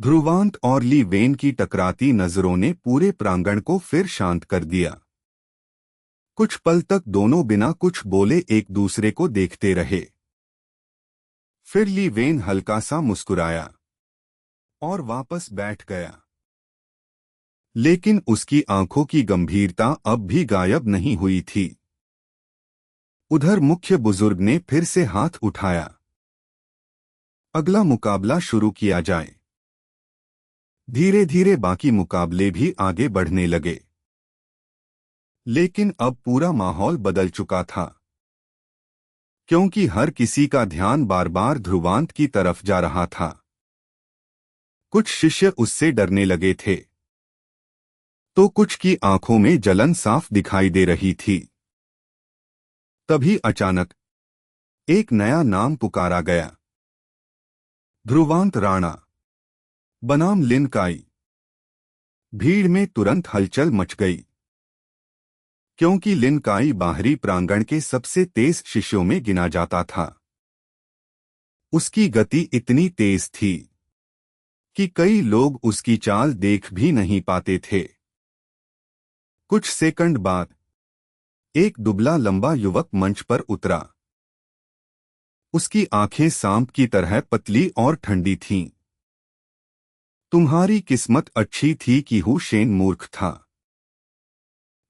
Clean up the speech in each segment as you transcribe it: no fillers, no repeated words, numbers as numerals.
ध्रुवांत और ली वेन की टकराती नजरों ने पूरे प्रांगण को फिर शांत कर दिया। कुछ पल तक दोनों बिना कुछ बोले एक दूसरे को देखते रहे। फिर ली वेन हल्का सा मुस्कुराया और वापस बैठ गया, लेकिन उसकी आंखों की गंभीरता अब भी गायब नहीं हुई थी। उधर मुख्य बुजुर्ग ने फिर से हाथ उठाया। अगला मुकाबला शुरू किया जाए। धीरे धीरे बाकी मुकाबले भी आगे बढ़ने लगे, लेकिन अब पूरा माहौल बदल चुका था, क्योंकि हर किसी का ध्यान बार बार ध्रुवांत की तरफ जा रहा था। कुछ शिष्य उससे डरने लगे थे, तो कुछ की आंखों में जलन साफ दिखाई दे रही थी। तभी अचानक एक नया नाम पुकारा गया। ध्रुवांत राणा बनाम लिन काई। भीड़ में तुरंत हलचल मच गई, क्योंकि लिन काई बाहरी प्रांगण के सबसे तेज शिष्यों में गिना जाता था। उसकी गति इतनी तेज थी कि कई लोग उसकी चाल देख भी नहीं पाते थे। कुछ सेकंड बाद एक दुबला लंबा युवक मंच पर उतरा। उसकी आंखें सांप की तरह पतली और ठंडी थीं। तुम्हारी किस्मत अच्छी थी कि हु शेन मूर्ख था,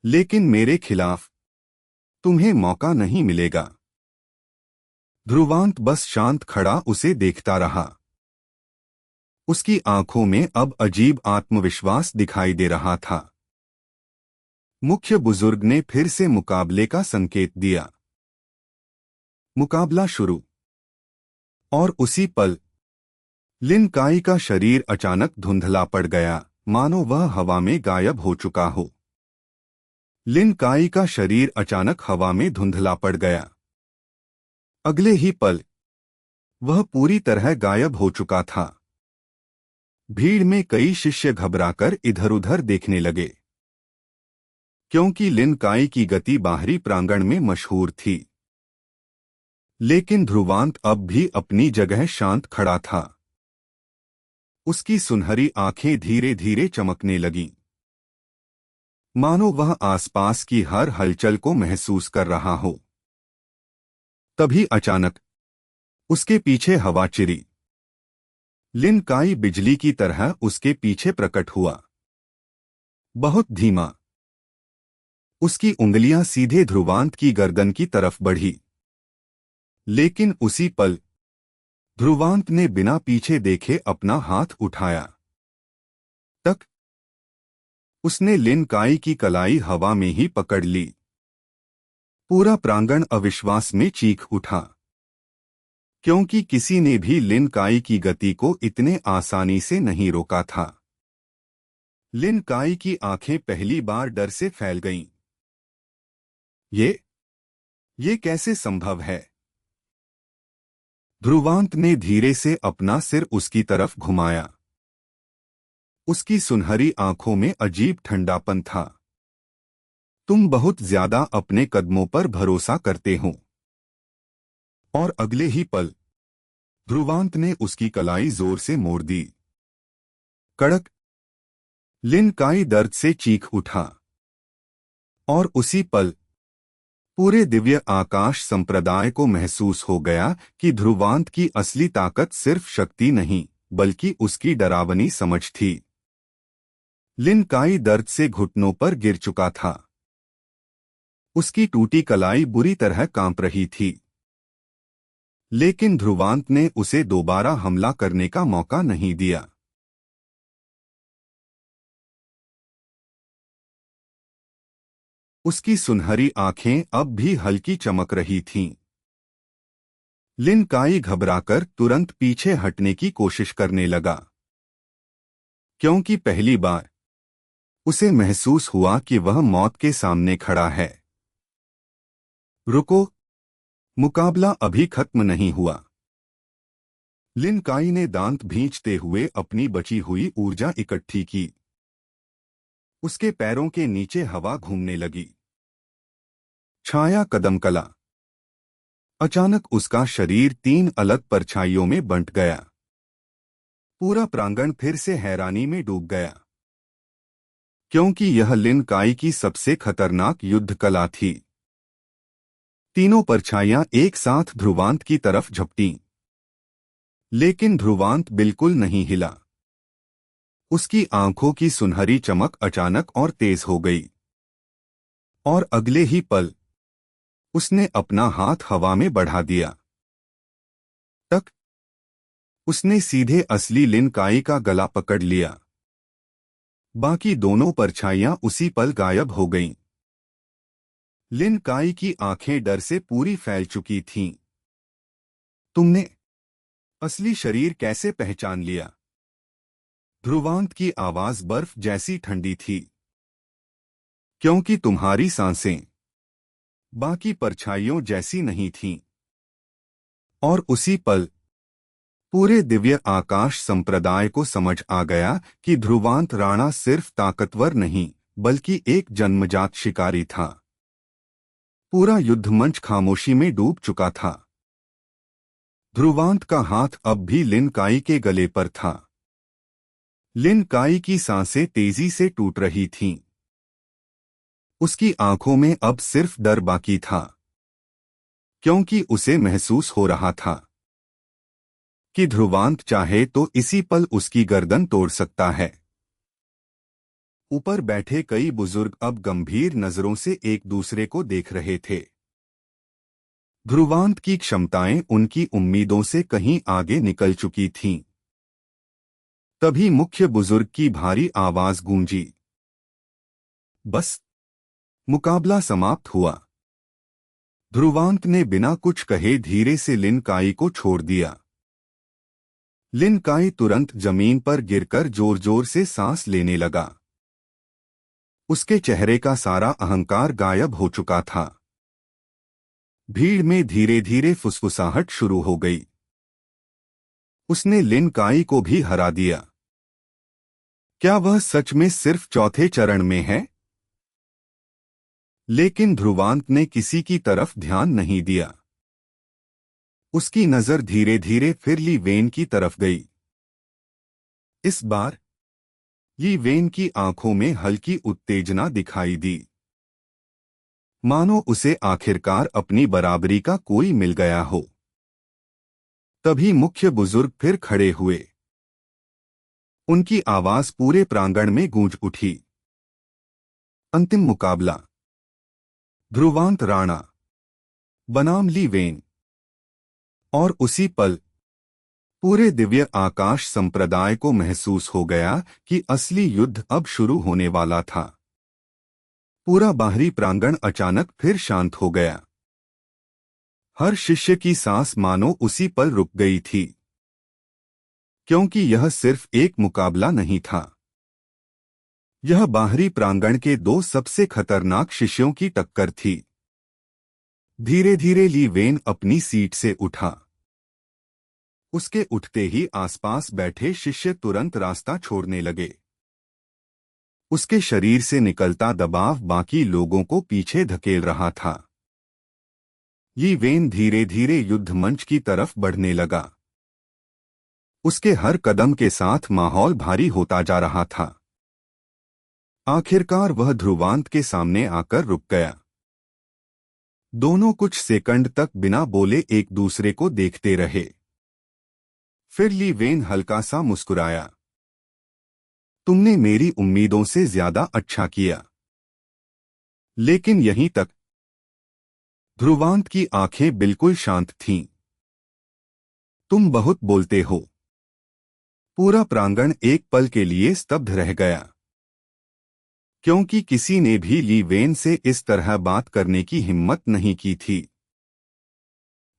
लेकिन मेरे खिलाफ तुम्हें मौका नहीं मिलेगा। ध्रुवांत बस शांत खड़ा उसे देखता रहा। उसकी आंखों में अब अजीब आत्मविश्वास दिखाई दे रहा था। मुख्य बुजुर्ग ने फिर से मुकाबले का संकेत दिया। मुकाबला शुरू। और उसी पल लिन काई का शरीर अचानक धुंधला पड़ गया, मानो वह हवा में गायब हो चुका हो। लिन काई का शरीर अचानक हवा में धुंधला पड़ गया। अगले ही पल वह पूरी तरह गायब हो चुका था। भीड़ में कई शिष्य घबराकर इधर उधर देखने लगे, क्योंकि लिन काई की गति बाहरी प्रांगण में मशहूर थी। लेकिन ध्रुवांत अब भी अपनी जगह शांत खड़ा था। उसकी सुनहरी आंखें धीरे धीरे चमकने लगीं, मानो वह आसपास की हर हलचल को महसूस कर रहा हो। तभी अचानक उसके पीछे हवा चिरी। लिन काई बिजली की तरह उसके पीछे प्रकट हुआ, बहुत धीमा। उसकी उंगलियां सीधे ध्रुवांत की गर्दन की तरफ बढ़ी। लेकिन उसी पल ध्रुवांत ने बिना पीछे देखे अपना हाथ उठाया। तक उसने लिन काई की कलाई हवा में ही पकड़ ली। पूरा प्रांगण अविश्वास में चीख उठा, क्योंकि किसी ने भी लिन काई की गति को इतने आसानी से नहीं रोका था। लिन काई की आंखें पहली बार डर से फैल गईं। ये कैसे संभव है? ध्रुवांत ने धीरे से अपना सिर उसकी तरफ घुमाया। उसकी सुनहरी आंखों में अजीब ठंडापन था। तुम बहुत ज्यादा अपने कदमों पर भरोसा करते हो। और अगले ही पल ध्रुवांत ने उसकी कलाई जोर से मोड़ दी। कड़क। लिन काई दर्द से चीख उठा। और उसी पल पूरे दिव्य आकाश संप्रदाय को महसूस हो गया कि ध्रुवांत की असली ताकत सिर्फ शक्ति नहीं, बल्कि उसकी डरावनी समझ थी। लिन काई दर्द से घुटनों पर गिर चुका था। उसकी टूटी कलाई बुरी तरह कांप रही थी। लेकिन ध्रुवांत ने उसे दोबारा हमला करने का मौका नहीं दिया। उसकी सुनहरी आंखें अब भी हल्की चमक रही थीं। लिन काई घबराकर तुरंत पीछे हटने की कोशिश करने लगा, क्योंकि पहली बार उसे महसूस हुआ कि वह मौत के सामने खड़ा है। रुको, मुकाबला अभी खत्म नहीं हुआ। लिन काई ने दांत भींचते हुए अपनी बची हुई ऊर्जा इकट्ठी की। उसके पैरों के नीचे हवा घूमने लगी। छाया कदम कला। अचानक उसका शरीर 3 अलग परछाइयों में बंट गया। पूरा प्रांगण फिर से हैरानी में डूब गया, क्योंकि यह लिन काई की सबसे खतरनाक युद्ध कला थी। तीनों परछाइयां एक साथ ध्रुवांत की तरफ झपटीं, लेकिन ध्रुवांत बिल्कुल नहीं हिला। उसकी आंखों की सुनहरी चमक अचानक और तेज हो गई, और अगले ही पल उसने अपना हाथ हवा में बढ़ा दिया। तक उसने सीधे असली लिन काई का गला पकड़ लिया। बाकी दोनों परछाइयां उसी पल गायब हो गईं। लिन काई की आंखें डर से पूरी फैल चुकी थीं। तुमने असली शरीर कैसे पहचान लिया? ध्रुवांत की आवाज बर्फ जैसी ठंडी थी, क्योंकि तुम्हारी सांसें बाकी परछाइयों जैसी नहीं थीं। और उसी पल पूरे दिव्य आकाश संप्रदाय को समझ आ गया कि ध्रुवांत राणा सिर्फ ताकतवर नहीं, बल्कि एक जन्मजात शिकारी था। पूरा युद्धमंच खामोशी में डूब चुका था। ध्रुवांत का हाथ अब भी लिन काई के गले पर था। लिन काई की सांसें तेजी से टूट रही थीं। उसकी आंखों में अब सिर्फ डर बाकी था, क्योंकि उसे महसूस हो रहा था कि ध्रुवांत चाहे तो इसी पल उसकी गर्दन तोड़ सकता है। ऊपर बैठे कई बुजुर्ग अब गंभीर नजरों से एक दूसरे को देख रहे थे। ध्रुवांत की क्षमताएं उनकी उम्मीदों से कहीं आगे निकल चुकी थीं। तभी मुख्य बुजुर्ग की भारी आवाज गूंजी, बस, मुकाबला समाप्त हुआ। ध्रुवांत ने बिना कुछ कहे धीरे से लिन काई को छोड़ दिया। लिन काई तुरंत जमीन पर गिरकर जोर जोर से सांस लेने लगा। उसके चेहरे का सारा अहंकार गायब हो चुका था। भीड़ में धीरे धीरे फुसफुसाहट शुरू हो गई। उसने लिन काई को भी हरा दिया। क्या वह सच में सिर्फ चौथे चरण में है? लेकिन ध्रुवांत ने किसी की तरफ ध्यान नहीं दिया। उसकी नजर धीरे धीरे फिर ली वेन की तरफ गई। इस बार ली वेन की आंखों में हल्की उत्तेजना दिखाई दी, मानो उसे आखिरकार अपनी बराबरी का कोई मिल गया हो। तभी मुख्य बुजुर्ग फिर खड़े हुए। उनकी आवाज पूरे प्रांगण में गूंज उठी, अंतिम मुकाबला, ध्रुवांत राणा बनाम ली वेन। और उसी पल पूरे दिव्य आकाश संप्रदाय को महसूस हो गया कि असली युद्ध अब शुरू होने वाला था। पूरा बाहरी प्रांगण अचानक फिर शांत हो गया। हर शिष्य की सांस मानो उसी पल रुक गई थी, क्योंकि यह सिर्फ एक मुकाबला नहीं था। यह बाहरी प्रांगण के दो सबसे खतरनाक शिष्यों की टक्कर थी। धीरे धीरे ली वेन अपनी सीट से उठा। उसके उठते ही आसपास बैठे शिष्य तुरंत रास्ता छोड़ने लगे। उसके शरीर से निकलता दबाव बाकी लोगों को पीछे धकेल रहा था। ली वेन धीरे धीरे युद्ध मंच की तरफ बढ़ने लगा। उसके हर कदम के साथ माहौल भारी होता जा रहा था। आखिरकार वह ध्रुवांत के सामने आकर रुक गया। दोनों कुछ सेकंड तक बिना बोले एक दूसरे को देखते रहे। फिर ली वेन हल्का सा मुस्कुराया, तुमने मेरी उम्मीदों से ज्यादा अच्छा किया। लेकिन यहीं तक। ध्रुवांत की आंखें बिल्कुल शांत थीं। तुम बहुत बोलते हो। पूरा प्रांगण एक पल के लिए स्तब्ध रह गया, क्योंकि किसी ने भी ली वेन से इस तरह बात करने की हिम्मत नहीं की थी।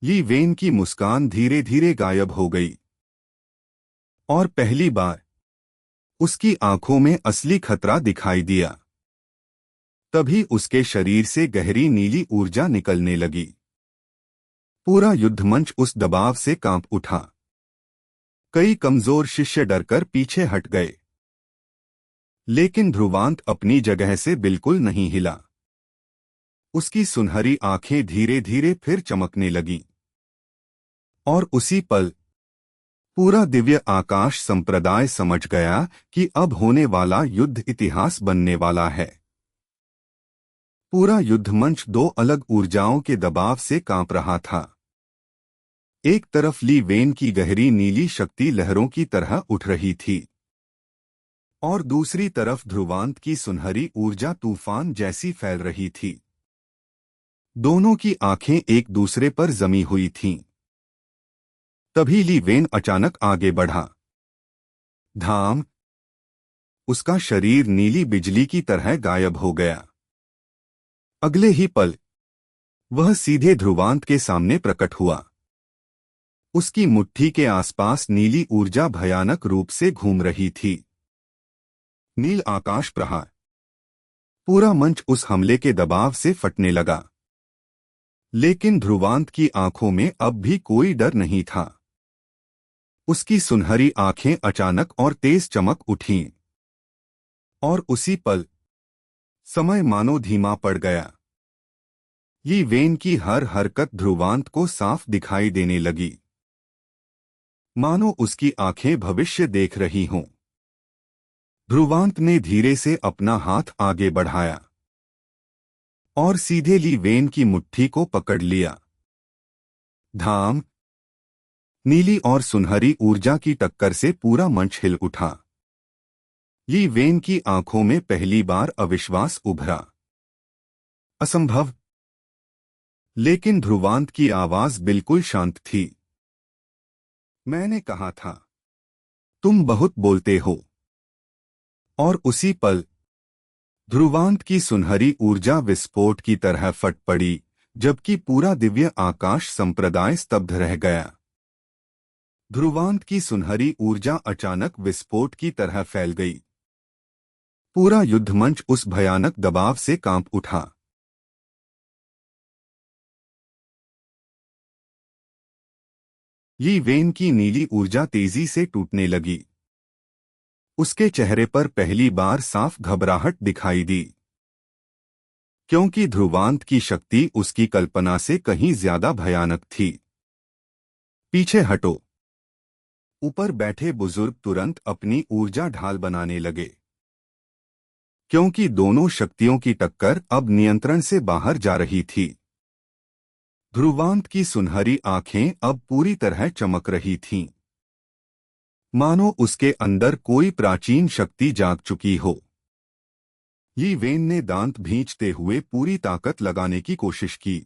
ली वेन की मुस्कान धीरे धीरे गायब हो गई, और पहली बार उसकी आंखों में असली खतरा दिखाई दिया। तभी उसके शरीर से गहरी नीली ऊर्जा निकलने लगी। पूरा युद्धमंच उस दबाव से कांप उठा। कई कमजोर शिष्य डरकर पीछे हट गए। लेकिन ध्रुवांत अपनी जगह से बिल्कुल नहीं हिला। उसकी सुनहरी आंखें धीरे धीरे फिर चमकने लगीं। और उसी पल पूरा दिव्य आकाश संप्रदाय समझ गया कि अब होने वाला युद्ध इतिहास बनने वाला है। पूरा युद्ध मंच दो अलग ऊर्जाओं के दबाव से कांप रहा था। एक तरफ ली वेन की गहरी नीली शक्ति लहरों की तरह उठ रही थी और दूसरी तरफ ध्रुवांत की सुनहरी ऊर्जा तूफान जैसी फैल रही थी। दोनों की आंखें एक दूसरे पर जमी हुई थीं। तभी ली वेन अचानक आगे बढ़ा। धाम! उसका शरीर नीली बिजली की तरह गायब हो गया। अगले ही पल वह सीधे ध्रुवांत के सामने प्रकट हुआ। उसकी मुट्ठी के आसपास नीली ऊर्जा भयानक रूप से घूम रही थी। नील आकाश प्रहार! पूरा मंच उस हमले के दबाव से फटने लगा। लेकिन ध्रुवांत की आंखों में अब भी कोई डर नहीं था। उसकी सुनहरी आंखें अचानक और तेज चमक उठीं। और उसी पल समय मानो धीमा पड़ गया। ये वेन की हर हरकत ध्रुवांत को साफ दिखाई देने लगी, मानो उसकी आंखें भविष्य देख रही हों। ध्रुवांत ने धीरे से अपना हाथ आगे बढ़ाया और सीधे ली वेन की मुट्ठी को पकड़ लिया। धाम! नीली और सुनहरी ऊर्जा की टक्कर से पूरा मंच हिल उठा। ली वेन की आंखों में पहली बार अविश्वास उभरा। असंभव! लेकिन ध्रुवांत की आवाज बिल्कुल शांत थी। मैंने कहा था, तुम बहुत बोलते हो। और उसी पल ध्रुवांत की सुनहरी ऊर्जा विस्फोट की तरह फट पड़ी, जबकि पूरा दिव्य आकाश संप्रदाय स्तब्ध रह गया। ध्रुवांत की सुनहरी ऊर्जा अचानक विस्फोट की तरह फैल गई। पूरा युद्धमंच उस भयानक दबाव से कांप उठा। ये वेन की नीली ऊर्जा तेजी से टूटने लगी। उसके चेहरे पर पहली बार साफ घबराहट दिखाई दी, क्योंकि ध्रुवांत की शक्ति उसकी कल्पना से कहीं ज्यादा भयानक थी। पीछे हटो! ऊपर बैठे बुजुर्ग तुरंत अपनी ऊर्जा ढाल बनाने लगे, क्योंकि दोनों शक्तियों की टक्कर अब नियंत्रण से बाहर जा रही थी। ध्रुवांत की सुनहरी आंखें अब पूरी तरह चमक रही थीं, मानो उसके अंदर कोई प्राचीन शक्ति जाग चुकी हो। ये वेन ने दांत भींचते हुए पूरी ताकत लगाने की कोशिश की,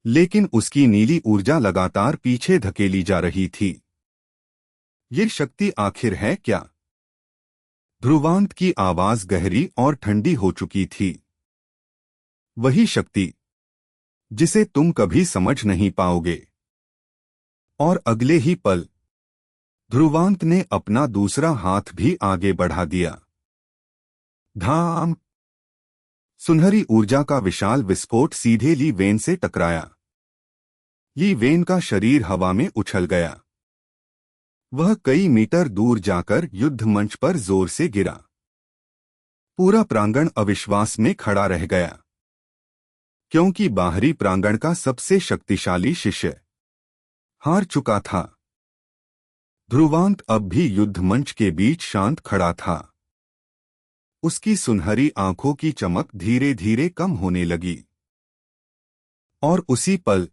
लेकिन उसकी नीली ऊर्जा लगातार पीछे धकेली जा रही थी। ये शक्ति आखिर है क्या? ध्रुवांत की आवाज गहरी और ठंडी हो चुकी थी। वही शक्ति जिसे तुम कभी समझ नहीं पाओगे। और अगले ही पल ध्रुवांत ने अपना दूसरा हाथ भी आगे बढ़ा दिया। धाम! सुनहरी ऊर्जा का विशाल विस्फोट सीधे ली वेन से टकराया। ली वेन का शरीर हवा में उछल गया। वह कई मीटर दूर जाकर युद्ध मंच पर जोर से गिरा। पूरा प्रांगण अविश्वास में खड़ा रह गया, क्योंकि बाहरी प्रांगण का सबसे शक्तिशाली शिष्य हार चुका था। ध्रुवांत अब भी युद्ध मंच के बीच शांत खड़ा था। उसकी सुनहरी आंखों की चमक धीरे धीरे कम होने लगी। और उसी पल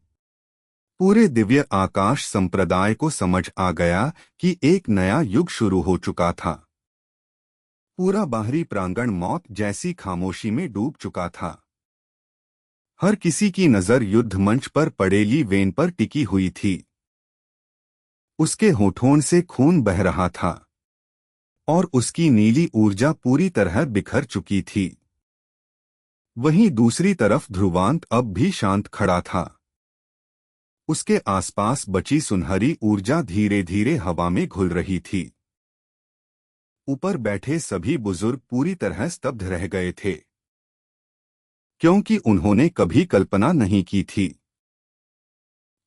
पूरे दिव्य आकाश संप्रदाय को समझ आ गया कि एक नया युग शुरू हो चुका था। पूरा बाहरी प्रांगण मौत जैसी खामोशी में डूब चुका था। हर किसी की नजर युद्ध मंच पर पड़े ली वेन पर टिकी हुई थी। उसके होठों से खून बह रहा था और उसकी नीली ऊर्जा पूरी तरह बिखर चुकी थी। वहीं दूसरी तरफ ध्रुवांत अब भी शांत खड़ा था। उसके आसपास बची सुनहरी ऊर्जा धीरे धीरे हवा में घुल रही थी। ऊपर बैठे सभी बुजुर्ग पूरी तरह स्तब्ध रह गए थे, क्योंकि उन्होंने कभी कल्पना नहीं की थी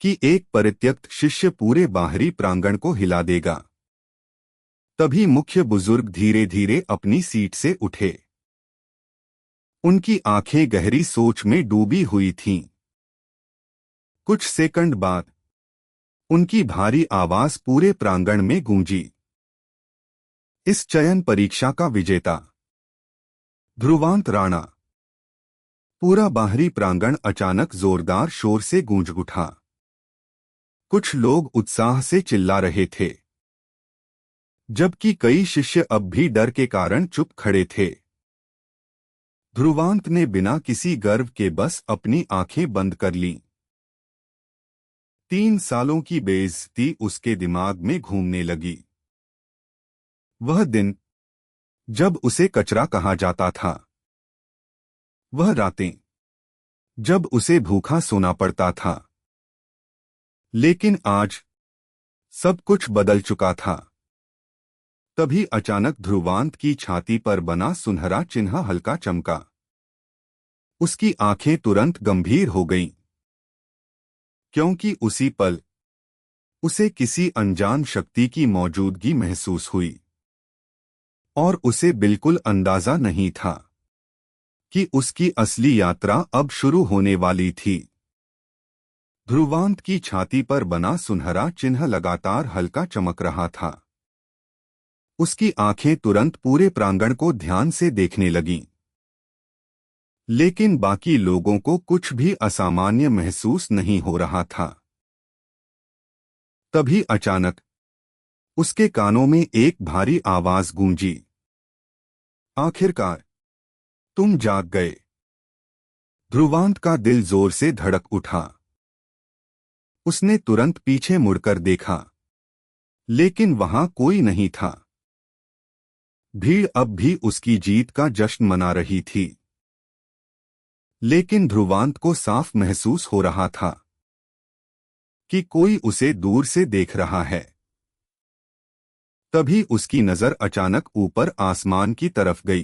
कि एक परित्यक्त शिष्य पूरे बाहरी प्रांगण को हिला देगा। तभी मुख्य बुजुर्ग धीरे धीरे अपनी सीट से उठे। उनकी आंखें गहरी सोच में डूबी हुई थीं। कुछ सेकंड बाद उनकी भारी आवाज पूरे प्रांगण में गूंजी। इस चयन परीक्षा का विजेता ध्रुवांत राणा। पूरा बाहरी प्रांगण अचानक जोरदार शोर से गूंज उठा। कुछ लोग उत्साह से चिल्ला रहे थे, जबकि कई शिष्य अब भी डर के कारण चुप खड़े थे। ध्रुवांत ने बिना किसी गर्व के बस अपनी आंखें बंद कर लीं। 3 सालों की बेइज्जती उसके दिमाग में घूमने लगी। वह दिन जब उसे कचरा कहा जाता था, वह रातें जब उसे भूखा सोना पड़ता था। लेकिन आज सब कुछ बदल चुका था। तभी अचानक ध्रुवांत की छाती पर बना सुनहरा चिन्ह हल्का चमका। उसकी आंखें तुरंत गंभीर हो गईं, क्योंकि उसी पल उसे किसी अनजान शक्ति की मौजूदगी महसूस हुई। और उसे बिल्कुल अंदाजा नहीं था कि उसकी असली यात्रा अब शुरू होने वाली थी। ध्रुवांत की छाती पर बना सुनहरा चिन्ह लगातार हल्का चमक रहा था। उसकी आंखें तुरंत पूरे प्रांगण को ध्यान से देखने लगीं। लेकिन बाकी लोगों को कुछ भी असामान्य महसूस नहीं हो रहा था। तभी अचानक उसके कानों में एक भारी आवाज गूंजी, आखिरकार तुम जाग गए। ध्रुवांत का दिल जोर से धड़क उठा। उसने तुरंत पीछे मुड़कर देखा, लेकिन वहां कोई नहीं था। भीड़ अब भी उसकी जीत का जश्न मना रही थी, लेकिन ध्रुवांत को साफ महसूस हो रहा था कि कोई उसे दूर से देख रहा है। तभी उसकी नजर अचानक ऊपर आसमान की तरफ गई।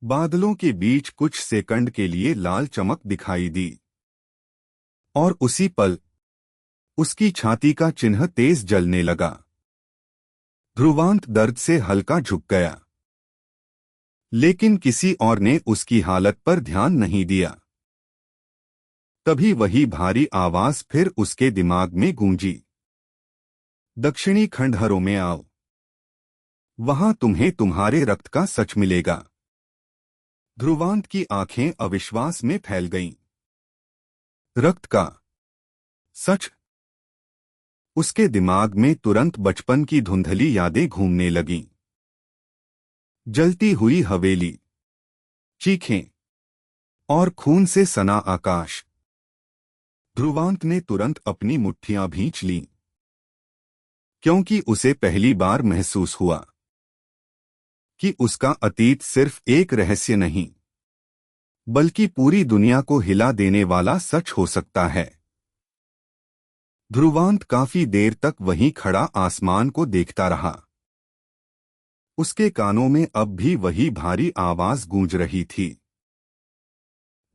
बादलों के बीच कुछ सेकंड के लिए लाल चमक दिखाई दी, और उसी पल उसकी छाती का चिन्ह तेज जलने लगा। ध्रुवांत दर्द से हल्का झुक गया, लेकिन किसी और ने उसकी हालत पर ध्यान नहीं दिया। तभी वही भारी आवाज फिर उसके दिमाग में गूंजी, दक्षिणी खंडहरों में आओ, वहां तुम्हें तुम्हारे रक्त का सच मिलेगा। ध्रुवांत की आंखें अविश्वास में फैल गईं। रक्त का सच? उसके दिमाग में तुरंत बचपन की धुंधली यादें घूमने लगीं। जलती हुई हवेली, चीखें और खून से सना आकाश। ध्रुवांत ने तुरंत अपनी मुट्ठियां भींच लीं, क्योंकि उसे पहली बार महसूस हुआ कि उसका अतीत सिर्फ एक रहस्य नहीं, बल्कि पूरी दुनिया को हिला देने वाला सच हो सकता है। ध्रुवांत काफी देर तक वहीं खड़ा आसमान को देखता रहा। उसके कानों में अब भी वही भारी आवाज गूंज रही थी,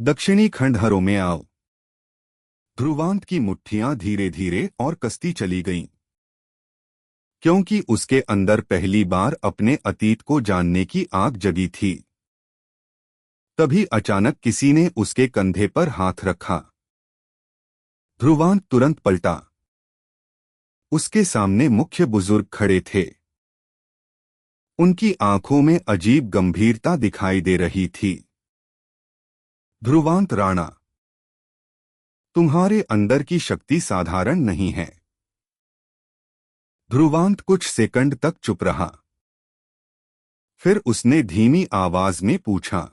दक्षिणी खंडहरों में आओ। ध्रुवांत की मुट्ठियां धीरे धीरे और कसती चली गईं, क्योंकि उसके अंदर पहली बार अपने अतीत को जानने की आग जगी थी। तभी अचानक किसी ने उसके कंधे पर हाथ रखा। ध्रुवांत तुरंत पलटा। उसके सामने मुख्य बुजुर्ग खड़े थे। उनकी आंखों में अजीब गंभीरता दिखाई दे रही थी। ध्रुवांत राणा, तुम्हारे अंदर की शक्ति साधारण नहीं है। ध्रुवांत कुछ सेकंड तक चुप रहा। फिर उसने धीमी आवाज में पूछा,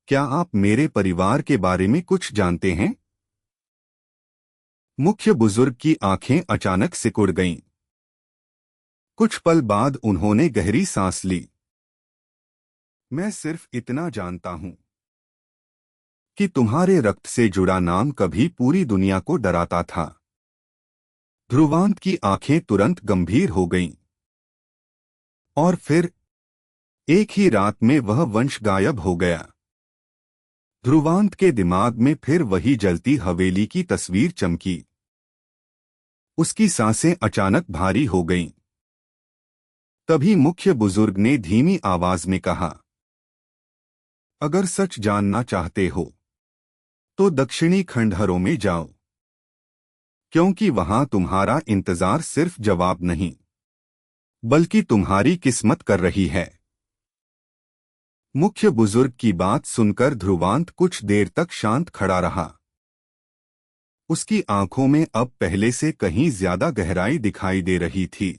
क्या आप मेरे परिवार के बारे में कुछ जानते हैं? मुख्य बुजुर्ग की आंखें अचानक सिकुड़ गईं। कुछ पल बाद उन्होंने गहरी सांस ली। मैं सिर्फ इतना जानता हूं कि तुम्हारे रक्त से जुड़ा नाम कभी पूरी दुनिया को डराता था। ध्रुवांत की आंखें तुरंत गंभीर हो गईं। और फिर एक ही रात में वह वंश गायब हो गया। ध्रुवांत के दिमाग में फिर वही जलती हवेली की तस्वीर चमकी। उसकी सांसें अचानक भारी हो गईं। तभी मुख्य बुजुर्ग ने धीमी आवाज में कहा, अगर सच जानना चाहते हो तो दक्षिणी खंडहरों में जाओ। क्योंकि वहां तुम्हारा इंतजार सिर्फ जवाब नहीं बल्कि तुम्हारी किस्मत कर रही है। मुख्य बुजुर्ग की बात सुनकर ध्रुवांत कुछ देर तक शांत खड़ा रहा। उसकी आंखों में अब पहले से कहीं ज्यादा गहराई दिखाई दे रही थी।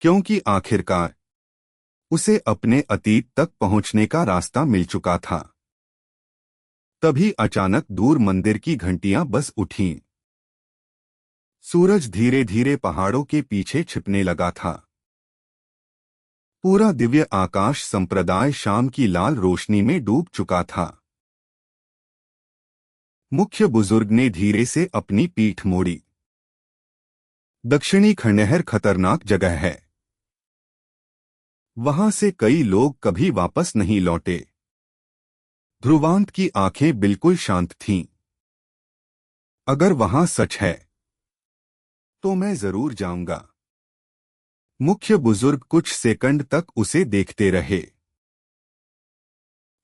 क्योंकि आखिरकार उसे अपने अतीत तक पहुंचने का रास्ता मिल चुका था। तभी अचानक दूर मंदिर की घंटियां बज उठीं। सूरज धीरे धीरे पहाड़ों के पीछे छिपने लगा था। पूरा दिव्य आकाश संप्रदाय शाम की लाल रोशनी में डूब चुका था। मुख्य बुजुर्ग ने धीरे से अपनी पीठ मोड़ी। दक्षिणी खंडहर खतरनाक जगह है। वहां से कई लोग कभी वापस नहीं लौटे। ध्रुवांत की आंखें बिल्कुल शांत थीं। अगर वहां सच है तो मैं जरूर जाऊंगा। मुख्य बुजुर्ग कुछ सेकंड तक उसे देखते रहे।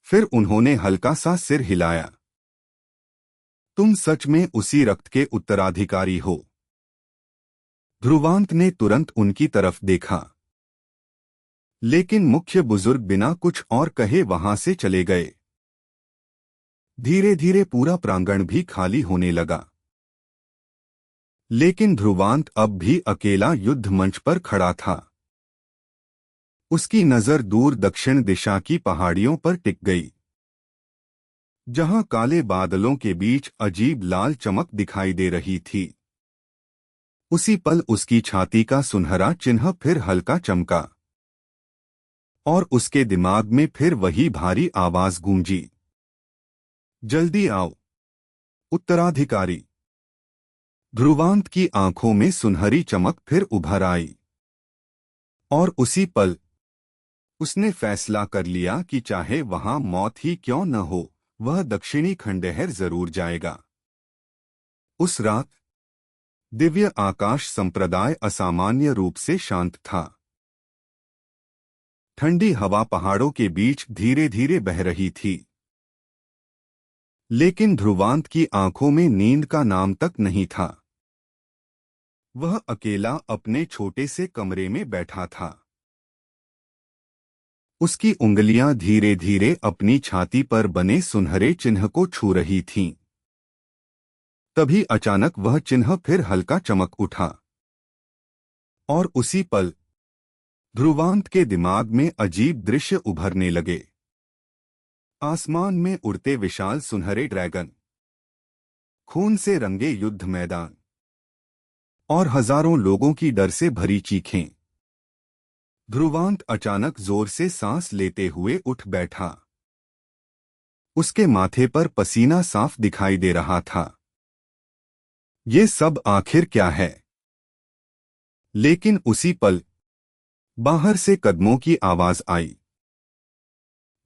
फिर उन्होंने हल्का सा सिर हिलाया। तुम सच में उसी रक्त के उत्तराधिकारी हो। ध्रुवांत ने तुरंत उनकी तरफ देखा। लेकिन मुख्य बुजुर्ग बिना कुछ और कहे वहां से चले गए। धीरे धीरे पूरा प्रांगण भी खाली होने लगा। लेकिन ध्रुवांत अब भी अकेला युद्ध मंच पर खड़ा था। उसकी नजर दूर दक्षिण दिशा की पहाड़ियों पर टिक गई, जहां काले बादलों के बीच अजीब लाल चमक दिखाई दे रही थी। उसी पल उसकी छाती का सुनहरा चिन्ह फिर हल्का चमका और उसके दिमाग में फिर वही भारी आवाज गूंजी, जल्दी आओ उत्तराधिकारी। ध्रुवांत की आंखों में सुनहरी चमक फिर उभर आई और उसी पल उसने फैसला कर लिया कि चाहे वहां मौत ही क्यों न हो, वह दक्षिणी खंडहर जरूर जाएगा। उस रात दिव्य आकाश संप्रदाय असामान्य रूप से शांत था। ठंडी हवा पहाड़ों के बीच धीरे धीरे बह रही थी। लेकिन ध्रुवांत की आंखों में नींद का नाम तक नहीं था। वह अकेला अपने छोटे से कमरे में बैठा था। उसकी उंगलियां धीरे धीरे अपनी छाती पर बने सुनहरे चिन्ह को छू रही थीं। तभी अचानक वह चिन्ह फिर हल्का चमक उठा और उसी पल ध्रुवांत के दिमाग में अजीब दृश्य उभरने लगे। आसमान में उड़ते विशाल सुनहरे ड्रैगन, खून से रंगे युद्ध मैदान और हजारों लोगों की डर से भरी चीखें। ध्रुवांत अचानक जोर से सांस लेते हुए उठ बैठा। उसके माथे पर पसीना साफ दिखाई दे रहा था। ये सब आखिर क्या है? लेकिन उसी पल बाहर से कदमों की आवाज आई।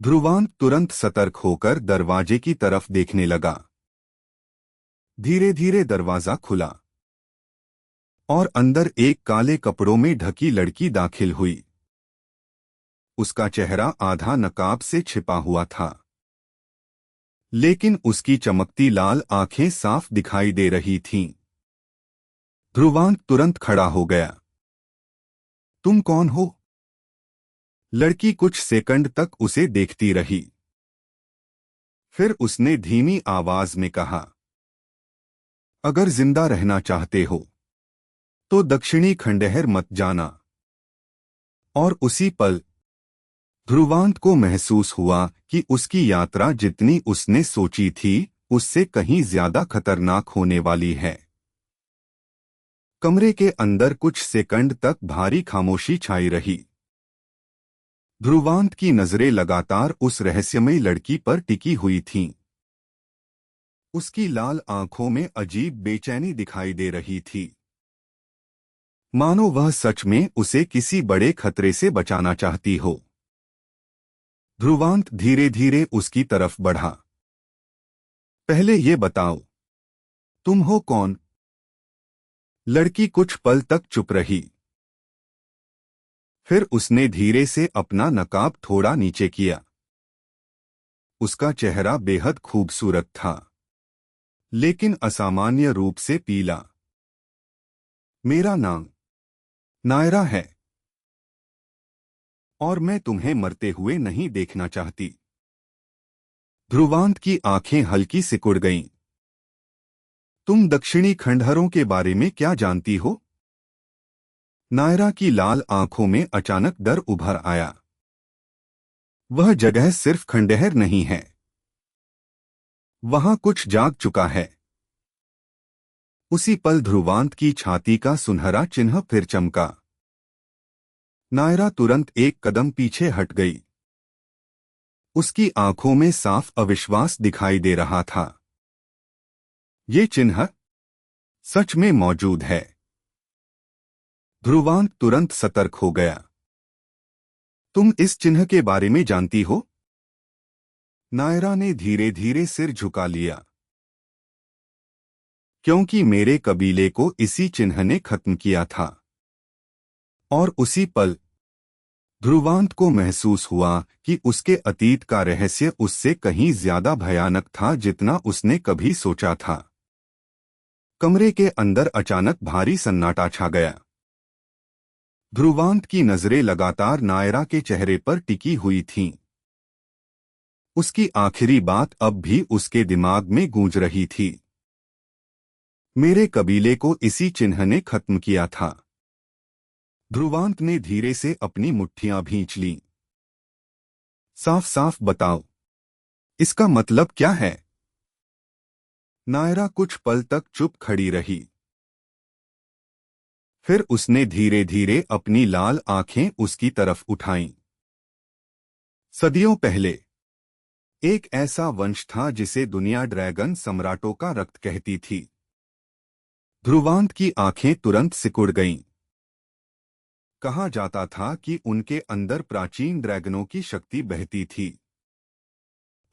ध्रुवांत तुरंत सतर्क होकर दरवाजे की तरफ देखने लगा। धीरे धीरे दरवाजा खुला और अंदर एक काले कपड़ों में ढकी लड़की दाखिल हुई। उसका चेहरा आधा नकाब से छिपा हुआ था, लेकिन उसकी चमकती लाल आंखें साफ दिखाई दे रही थीं। ध्रुवांत तुरंत खड़ा हो गया। तुम कौन हो? लड़की कुछ सेकंड तक उसे देखती रही। फिर उसने धीमी आवाज में कहा, अगर जिंदा रहना चाहते हो तो दक्षिणी खंडहर मत जाना। और उसी पल ध्रुवांत को महसूस हुआ कि उसकी यात्रा जितनी उसने सोची थी उससे कहीं ज्यादा खतरनाक होने वाली है। कमरे के अंदर कुछ सेकंड तक भारी खामोशी छाई रही। ध्रुवांत की नजरें लगातार उस रहस्यमयी लड़की पर टिकी हुई थीं। उसकी लाल आंखों में अजीब बेचैनी दिखाई दे रही थी, मानो वह सच में उसे किसी बड़े खतरे से बचाना चाहती हो। ध्रुवांत धीरे धीरे उसकी तरफ बढ़ा। पहले ये बताओ, तुम हो कौन? लड़की कुछ पल तक चुप रही। फिर उसने धीरे से अपना नकाब थोड़ा नीचे किया। उसका चेहरा बेहद खूबसूरत था, लेकिन असामान्य रूप से पीला। मेरा नाम नायरा है और मैं तुम्हें मरते हुए नहीं देखना चाहती। ध्रुवांत की आंखें हल्की सिकुड़ गईं। तुम दक्षिणी खंडहरों के बारे में क्या जानती हो? नायरा की लाल आंखों में अचानक डर उभर आया। वह जगह सिर्फ खंडहर नहीं है, वहां कुछ जाग चुका है। उसी पल ध्रुवांत की छाती का सुनहरा चिन्ह फिर चमका। नायरा तुरंत एक कदम पीछे हट गई। उसकी आंखों में साफ अविश्वास दिखाई दे रहा था। ये चिन्ह सच में मौजूद है। ध्रुवांत तुरंत सतर्क हो गया। तुम इस चिन्ह के बारे में जानती हो? नायरा ने धीरे धीरे सिर झुका लिया। क्योंकि मेरे कबीले को इसी चिन्ह ने खत्म किया था। और उसी पल ध्रुवांत को महसूस हुआ कि उसके अतीत का रहस्य उससे कहीं ज्यादा भयानक था जितना उसने कभी सोचा था। कमरे के अंदर अचानक भारी सन्नाटा छा गया। ध्रुवांत की नजरें लगातार नायरा के चेहरे पर टिकी हुई थीं। उसकी आखिरी बात अब भी उसके दिमाग में गूंज रही थी। मेरे कबीले को इसी चिन्ह ने खत्म किया था। ध्रुवांत ने धीरे से अपनी मुट्ठियां भींच लीं। साफ साफ बताओ, इसका मतलब क्या है? नायरा कुछ पल तक चुप खड़ी रही। फिर उसने धीरे धीरे अपनी लाल आंखें उसकी तरफ उठाईं। सदियों पहले एक ऐसा वंश था जिसे दुनिया ड्रैगन सम्राटों का रक्त कहती थी। ध्रुवांत की आंखें तुरंत सिकुड़ गईं। कहा जाता था कि उनके अंदर प्राचीन ड्रैगनों की शक्ति बहती थी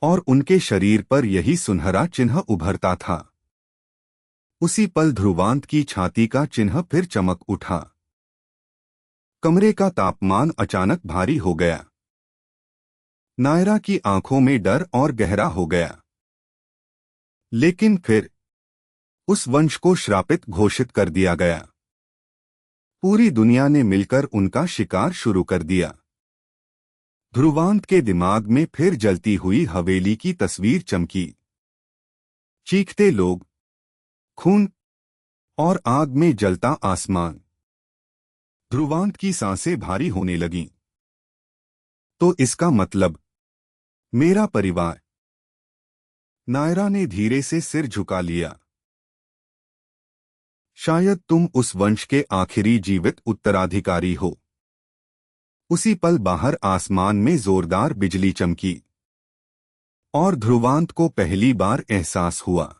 और उनके शरीर पर यही सुनहरा चिन्ह उभरता था। उसी पल ध्रुवांत की छाती का चिन्ह फिर चमक उठा। कमरे का तापमान अचानक भारी हो गया। नायरा की आंखों में डर और गहरा हो गया। लेकिन फिर उस वंश को श्रापित घोषित कर दिया गया। पूरी दुनिया ने मिलकर उनका शिकार शुरू कर दिया। ध्रुवांत के दिमाग में फिर जलती हुई हवेली की तस्वीर चमकी। चीखते लोग, खून और आग में जलता आसमान। ध्रुवांत की सांसें भारी होने लगीं। तो इसका मतलब मेरा परिवार? नायरा ने धीरे से सिर झुका लिया। शायद तुम उस वंश के आखिरी जीवित उत्तराधिकारी हो। उसी पल बाहर आसमान में जोरदार बिजली चमकी और ध्रुवांत को पहली बार एहसास हुआ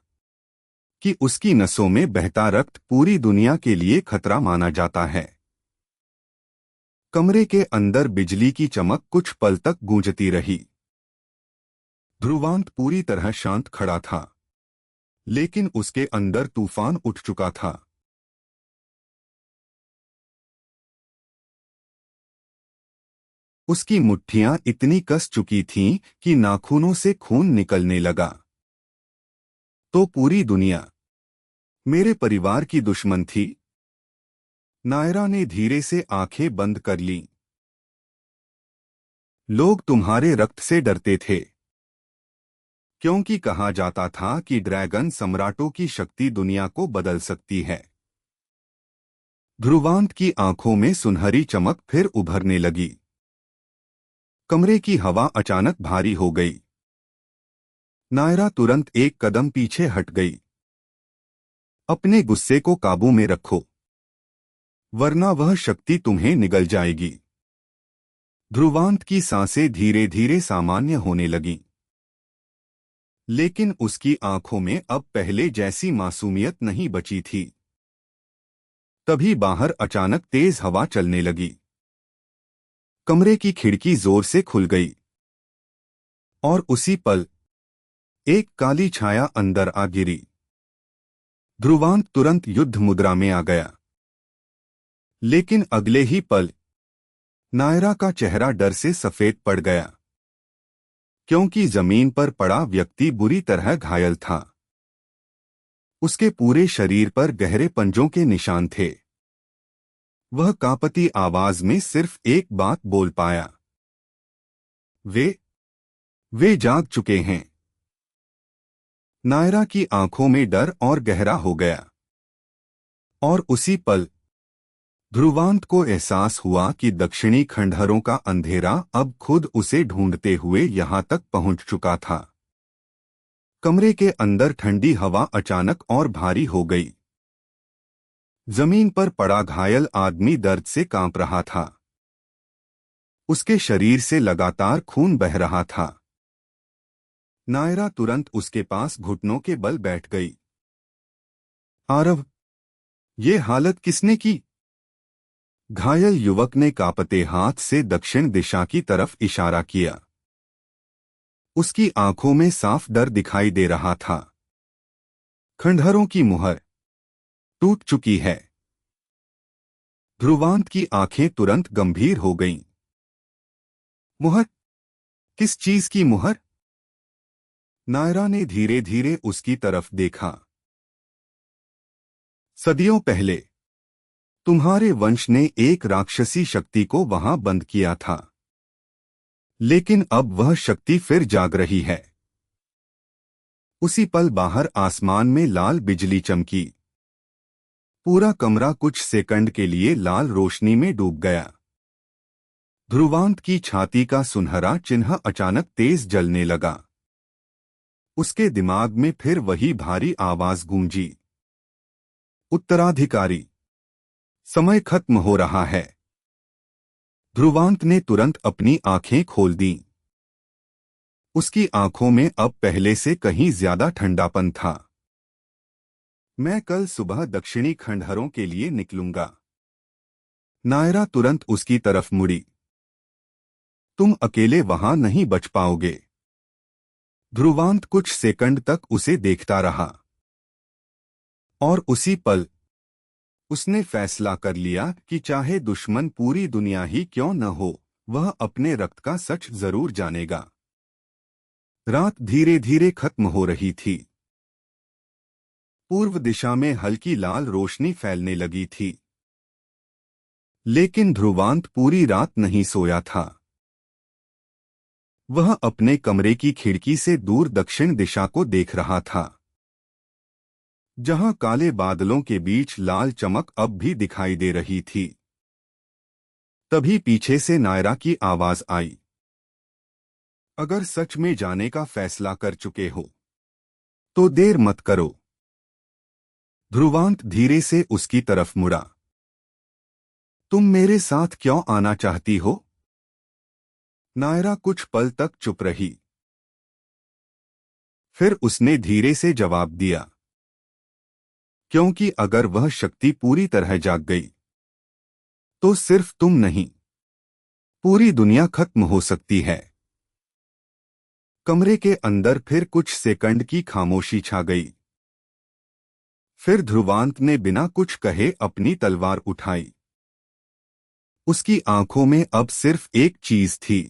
कि उसकी नसों में बहता रक्त पूरी दुनिया के लिए खतरा माना जाता है। कमरे के अंदर बिजली की चमक कुछ पल तक गूंजती रही। ध्रुवांत पूरी तरह शांत खड़ा था, लेकिन उसके अंदर तूफान उठ चुका था। उसकी मुट्ठियां इतनी कस चुकी थीं कि नाखूनों से खून निकलने लगा। तो पूरी दुनिया मेरे परिवार की दुश्मन थी? नायरा ने धीरे से आंखें बंद कर लीं। लोग तुम्हारे रक्त से डरते थे, क्योंकि कहा जाता था कि ड्रैगन सम्राटों की शक्ति दुनिया को बदल सकती है। ध्रुवांत की आंखों में सुनहरी चमक फिर उभरने लगी। कमरे की हवा अचानक भारी हो गई। नायरा तुरंत एक कदम पीछे हट गई। अपने गुस्से को काबू में रखो, वरना वह शक्ति तुम्हें निगल जाएगी। ध्रुवांत की सांसें धीरे धीरे सामान्य होने लगीं। लेकिन उसकी आंखों में अब पहले जैसी मासूमियत नहीं बची थी। तभी बाहर अचानक तेज हवा चलने लगी। कमरे की खिड़की जोर से खुल गई और उसी पल एक काली छाया अंदर आ गिरी। ध्रुवांत तुरंत युद्ध मुद्रा में आ गया। लेकिन अगले ही पल नायरा का चेहरा डर से सफेद पड़ गया। क्योंकि जमीन पर पड़ा व्यक्ति बुरी तरह घायल था। उसके पूरे शरीर पर गहरे पंजों के निशान थे। वह कांपती आवाज में सिर्फ एक बात बोल पाया, वे जाग चुके हैं। नायरा की आंखों में डर और गहरा हो गया। और उसी पल ध्रुवांत को एहसास हुआ कि दक्षिणी खंडहरों का अंधेरा अब खुद उसे ढूंढते हुए यहां तक पहुंच चुका था। कमरे के अंदर ठंडी हवा अचानक और भारी हो गई। जमीन पर पड़ा घायल आदमी दर्द से कांप रहा था। उसके शरीर से लगातार खून बह रहा था। नायरा तुरंत उसके पास घुटनों के बल बैठ गई। आरव, ये हालत किसने की? घायल युवक ने कांपते हाथ से दक्षिण दिशा की तरफ इशारा किया। उसकी आंखों में साफ डर दिखाई दे रहा था। खंडहरों की मुहर टूट चुकी है। ध्रुवांत की आंखें तुरंत गंभीर हो गईं। मुहर? किस चीज की मुहर? नायरा ने धीरे धीरे उसकी तरफ देखा। सदियों पहले तुम्हारे वंश ने एक राक्षसी शक्ति को वहां बंद किया था, लेकिन अब वह शक्ति फिर जाग रही है। उसी पल बाहर आसमान में लाल बिजली चमकी। पूरा कमरा कुछ सेकंड के लिए लाल रोशनी में डूब गया। ध्रुवांत की छाती का सुनहरा चिन्ह अचानक तेज जलने लगा। उसके दिमाग में फिर वही भारी आवाज गूंजी, उत्तराधिकारी, समय खत्म हो रहा है। ध्रुवांत ने तुरंत अपनी आंखें खोल दीं। उसकी आंखों में अब पहले से कहीं ज्यादा ठंडापन था। मैं कल सुबह दक्षिणी खंडहरों के लिए निकलूंगा। नायरा तुरंत उसकी तरफ मुड़ी। तुम अकेले वहां नहीं बच पाओगे। ध्रुवांत कुछ सेकंड तक उसे देखता रहा। और उसी पल उसने फैसला कर लिया कि चाहे दुश्मन पूरी दुनिया ही क्यों न हो, वह अपने रक्त का सच जरूर जानेगा। रात धीरे धीरे खत्म हो रही थी। पूर्व दिशा में हल्की लाल रोशनी फैलने लगी थी। लेकिन ध्रुवांत पूरी रात नहीं सोया था। वह अपने कमरे की खिड़की से दूर दक्षिण दिशा को देख रहा था, जहां काले बादलों के बीच लाल चमक अब भी दिखाई दे रही थी। तभी पीछे से नायरा की आवाज आई, अगर सच में जाने का फैसला कर चुके हो तो देर मत करो। ध्रुवांत धीरे से उसकी तरफ मुड़ा। तुम मेरे साथ क्यों आना चाहती हो? नायरा कुछ पल तक चुप रही। फिर उसने धीरे से जवाब दिया, क्योंकि अगर वह शक्ति पूरी तरह जाग गई तो सिर्फ तुम नहीं, पूरी दुनिया खत्म हो सकती है। कमरे के अंदर फिर कुछ सेकंड की खामोशी छा गई। फिर ध्रुवांत ने बिना कुछ कहे अपनी तलवार उठाई। उसकी आंखों में अब सिर्फ एक चीज थी,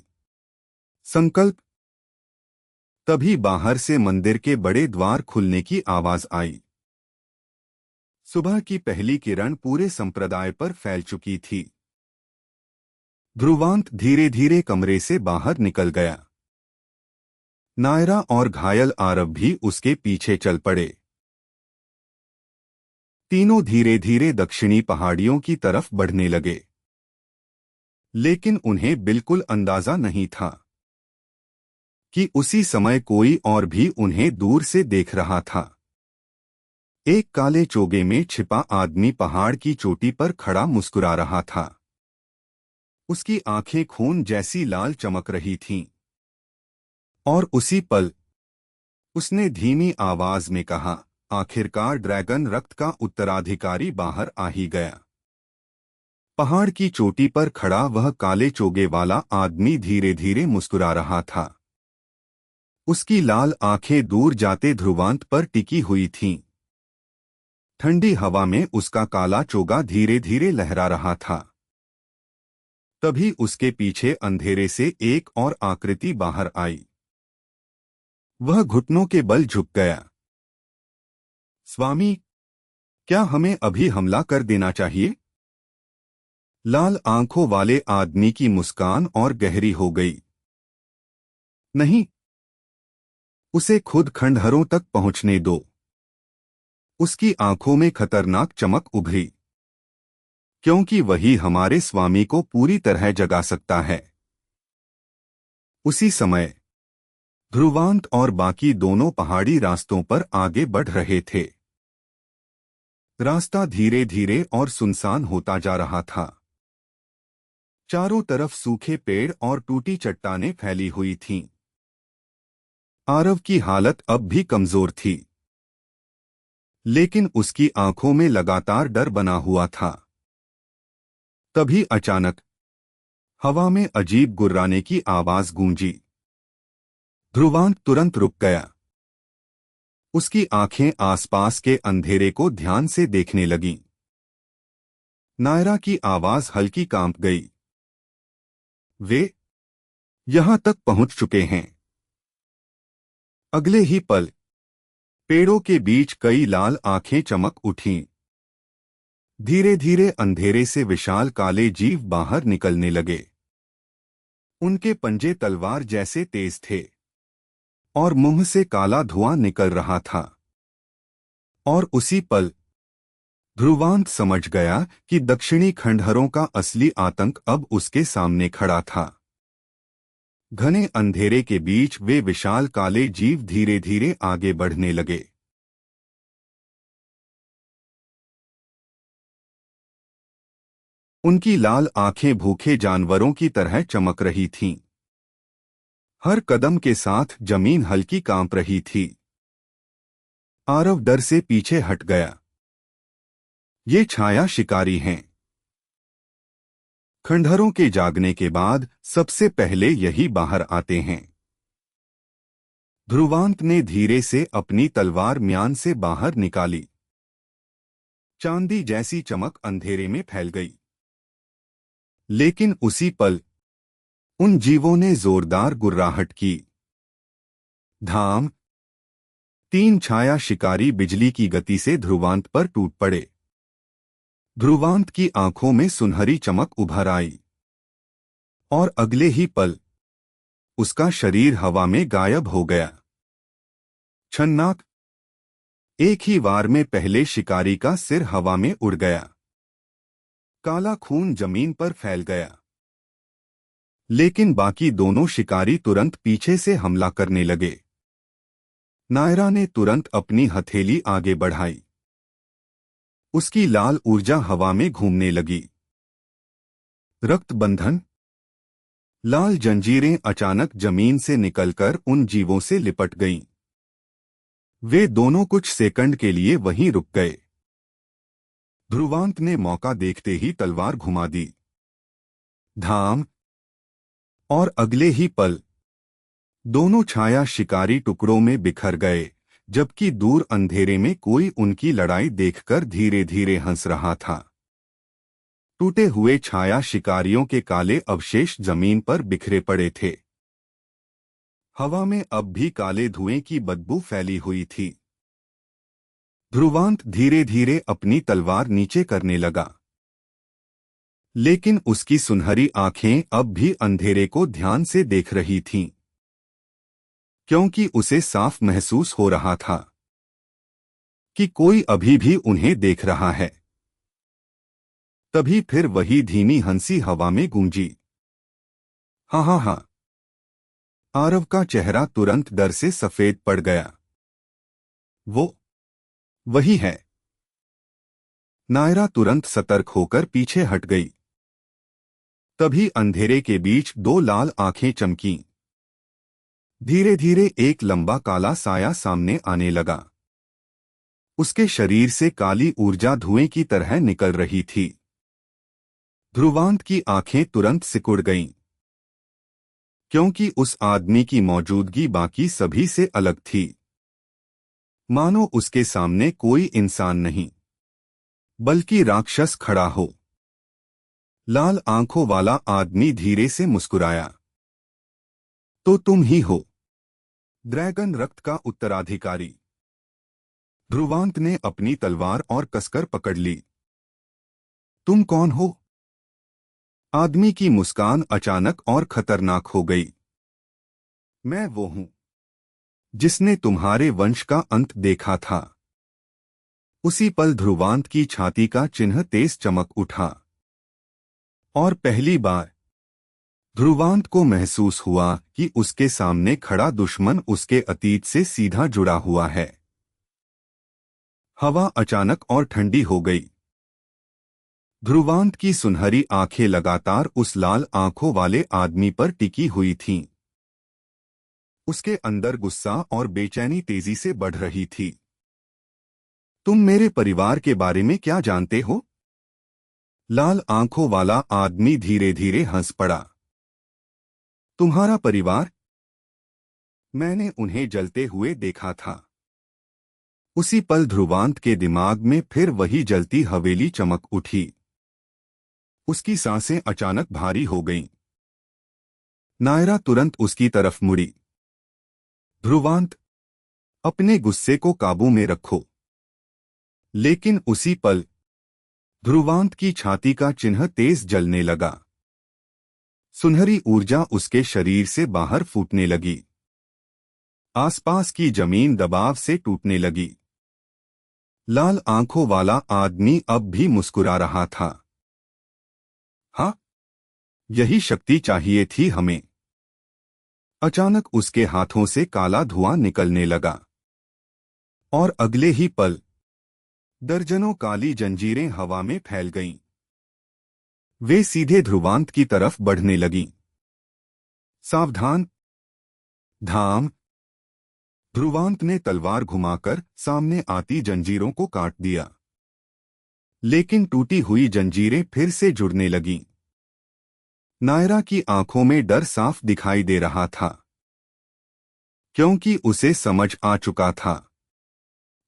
संकल्प। तभी बाहर से मंदिर के बड़े द्वार खुलने की आवाज आई। सुबह की पहली किरण पूरे संप्रदाय पर फैल चुकी थी। ध्रुवांत धीरे धीरे कमरे से बाहर निकल गया। नायरा और घायल आरव भी उसके पीछे चल पड़े। तीनों धीरे धीरे दक्षिणी पहाड़ियों की तरफ बढ़ने लगे। लेकिन उन्हें बिल्कुल अंदाजा नहीं था कि उसी समय कोई और भी उन्हें दूर से देख रहा था। एक काले चोगे में छिपा आदमी पहाड़ की चोटी पर खड़ा मुस्कुरा रहा था। उसकी आंखें खून जैसी लाल चमक रही थीं। और उसी पल उसने धीमी आवाज में कहा, आखिरकार ड्रैगन रक्त का उत्तराधिकारी बाहर आ ही गया। पहाड़ की चोटी पर खड़ा वह काले चोगे वाला आदमी धीरे धीरे मुस्कुरा रहा था। उसकी लाल आंखें दूर जाते ध्रुवांत पर टिकी हुई थीं। ठंडी हवा में उसका काला चोगा धीरे धीरे लहरा रहा था। तभी उसके पीछे अंधेरे से एक और आकृति बाहर आई। वह घुटनों के बल झुक गया। स्वामी, क्या हमें अभी हमला कर देना चाहिए? लाल आंखों वाले आदमी की मुस्कान और गहरी हो गई। नहीं, उसे खुद खंडहरों तक पहुंचने दो। उसकी आंखों में खतरनाक चमक उभरी, क्योंकि वही हमारे स्वामी को पूरी तरह जगा सकता है। उसी समय ध्रुवांत और बाकी दोनों पहाड़ी रास्तों पर आगे बढ़ रहे थे। रास्ता धीरे धीरे और सुनसान होता जा रहा था। चारों तरफ सूखे पेड़ और टूटी चट्टानें फैली हुई थीं। आरव की हालत अब भी कमजोर थी, लेकिन उसकी आंखों में लगातार डर बना हुआ था। तभी अचानक हवा में अजीब गुर्राने की आवाज गूंजी। ध्रुवांत तुरंत रुक गया। उसकी आंखें आसपास के अंधेरे को ध्यान से देखने लगीं। नायरा की आवाज हल्की कांप गई। वे यहां तक पहुंच चुके हैं। अगले ही पल पेड़ों के बीच कई लाल आंखें चमक उठीं। धीरे धीरे अंधेरे से विशाल काले जीव बाहर निकलने लगे। उनके पंजे तलवार जैसे तेज थे और मुंह से काला धुआं निकल रहा था। और उसी पल ध्रुवांत समझ गया कि दक्षिणी खंडहरों का असली आतंक अब उसके सामने खड़ा था। घने अंधेरे के बीच वे विशाल काले जीव धीरे धीरे आगे बढ़ने लगे। उनकी लाल आंखें भूखे जानवरों की तरह चमक रही थीं। हर कदम के साथ जमीन हल्की कांप रही थी। आरव डर से पीछे हट गया। ये छाया शिकारी हैं। खंडहरों के जागने के बाद सबसे पहले यही बाहर आते हैं। ध्रुवांत ने धीरे से अपनी तलवार म्यान से बाहर निकाली। चांदी जैसी चमक अंधेरे में फैल गई। लेकिन उसी पल उन जीवों ने जोरदार गुर्राहट की। धाम! तीन छाया शिकारी बिजली की गति से ध्रुवांत पर टूट पड़े। ध्रुवांत की आंखों में सुनहरी चमक उभर आई और अगले ही पल उसका शरीर हवा में गायब हो गया। छन्नाक! एक ही वार में पहले शिकारी का सिर हवा में उड़ गया। काला खून जमीन पर फैल गया। लेकिन बाकी दोनों शिकारी तुरंत पीछे से हमला करने लगे। नायरा ने तुरंत अपनी हथेली आगे बढ़ाई। उसकी लाल ऊर्जा हवा में घूमने लगी। रक्त बंधन! लाल जंजीरें अचानक जमीन से निकलकर उन जीवों से लिपट गईं। वे दोनों कुछ सेकंड के लिए वहीं रुक गए। ध्रुवांत ने मौका देखते ही तलवार घुमा दी। धाम! और अगले ही पल दोनों छाया शिकारी टुकड़ों में बिखर गए, जबकि दूर अंधेरे में कोई उनकी लड़ाई देखकर धीरे धीरे हंस रहा था। टूटे हुए छाया शिकारियों के काले अवशेष जमीन पर बिखरे पड़े थे। हवा में अब भी काले धुएं की बदबू फैली हुई थी। ध्रुवांत धीरे धीरे अपनी तलवार नीचे करने लगा, लेकिन उसकी सुनहरी आंखें अब भी अंधेरे को ध्यान से देख रही थीं, क्योंकि उसे साफ महसूस हो रहा था कि कोई अभी भी उन्हें देख रहा है। तभी फिर वही धीमी हंसी हवा में गूंजी। हाँ हाँ हाँ! आरव का चेहरा तुरंत डर से सफेद पड़ गया। वो वही है। नायरा तुरंत सतर्क होकर पीछे हट गई। तभी अंधेरे के बीच दो लाल आंखें चमकीं। धीरे धीरे एक लंबा काला साया सामने आने लगा। उसके शरीर से काली ऊर्जा धुएं की तरह निकल रही थी। ध्रुवांत की आंखें तुरंत सिकुड़ गईं, क्योंकि उस आदमी की मौजूदगी बाकी सभी से अलग थी। मानो उसके सामने कोई इंसान नहीं, बल्कि राक्षस खड़ा हो। लाल आंखों वाला आदमी धीरे से मुस्कुराया। तो तुम ही हो। ड्रैगन रक्त का उत्तराधिकारी। ध्रुवांत ने अपनी तलवार और कसकर पकड़ ली। तुम कौन हो? आदमी की मुस्कान अचानक और खतरनाक हो गई। मैं वो हूं जिसने तुम्हारे वंश का अंत देखा था। उसी पल ध्रुवांत की छाती का चिन्ह तेज चमक उठा और पहली बार ध्रुवांत को महसूस हुआ कि उसके सामने खड़ा दुश्मन उसके अतीत से सीधा जुड़ा हुआ है। हवा अचानक और ठंडी हो गई। ध्रुवांत की सुनहरी आंखें लगातार उस लाल आंखों वाले आदमी पर टिकी हुई थीं। उसके अंदर गुस्सा और बेचैनी तेजी से बढ़ रही थी। तुम मेरे परिवार के बारे में क्या जानते हो? लाल आंखों वाला आदमी धीरे धीरे हंस पड़ा। तुम्हारा परिवार? मैंने उन्हें जलते हुए देखा था। उसी पल ध्रुवांत के दिमाग में फिर वही जलती हवेली चमक उठी। उसकी सांसें अचानक भारी हो गईं। नायरा तुरंत उसकी तरफ मुड़ी। ध्रुवांत, अपने गुस्से को काबू में रखो। लेकिन उसी पल ध्रुवांत की छाती का चिन्ह तेज जलने लगा। सुनहरी ऊर्जा उसके शरीर से बाहर फूटने लगी। आसपास की जमीन दबाव से टूटने लगी। लाल आंखों वाला आदमी अब भी मुस्कुरा रहा था। हाँ, यही शक्ति चाहिए थी हमें। अचानक उसके हाथों से काला धुआं निकलने लगा और अगले ही पल दर्जनों काली जंजीरें हवा में फैल गईं। वे सीधे ध्रुवांत की तरफ बढ़ने लगीं। सावधान! धाम! ध्रुवांत ने तलवार घुमाकर सामने आती जंजीरों को काट दिया। लेकिन टूटी हुई जंजीरें फिर से जुड़ने लगीं। नायरा की आंखों में डर साफ दिखाई दे रहा था, क्योंकि उसे समझ आ चुका था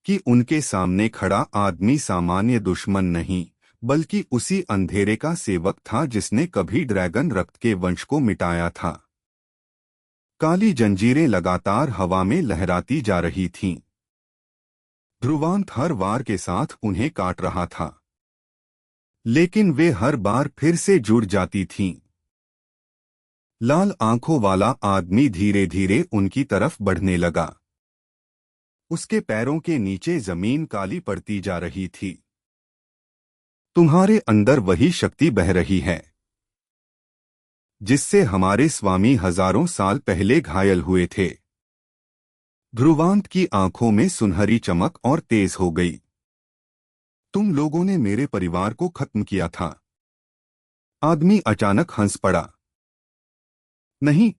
कि उनके सामने खड़ा आदमी सामान्य दुश्मन नहीं, बल्कि उसी अंधेरे का सेवक था जिसने कभी ड्रैगन रक्त के वंश को मिटाया था। काली जंजीरें लगातार हवा में लहराती जा रही थीं। ध्रुवांत हर वार के साथ उन्हें काट रहा था, लेकिन वे हर बार फिर से जुड़ जाती थीं। लाल आंखों वाला आदमी धीरे धीरे उनकी तरफ बढ़ने लगा। उसके पैरों के नीचे जमीन काली पड़ती जा रही थी। तुम्हारे अंदर वही शक्ति बह रही है जिससे हमारे स्वामी हजारों साल पहले घायल हुए थे। ध्रुवांत की आंखों में सुनहरी चमक और तेज हो गई। तुम लोगों ने मेरे परिवार को खत्म किया था। आदमी अचानक हंस पड़ा। नहीं,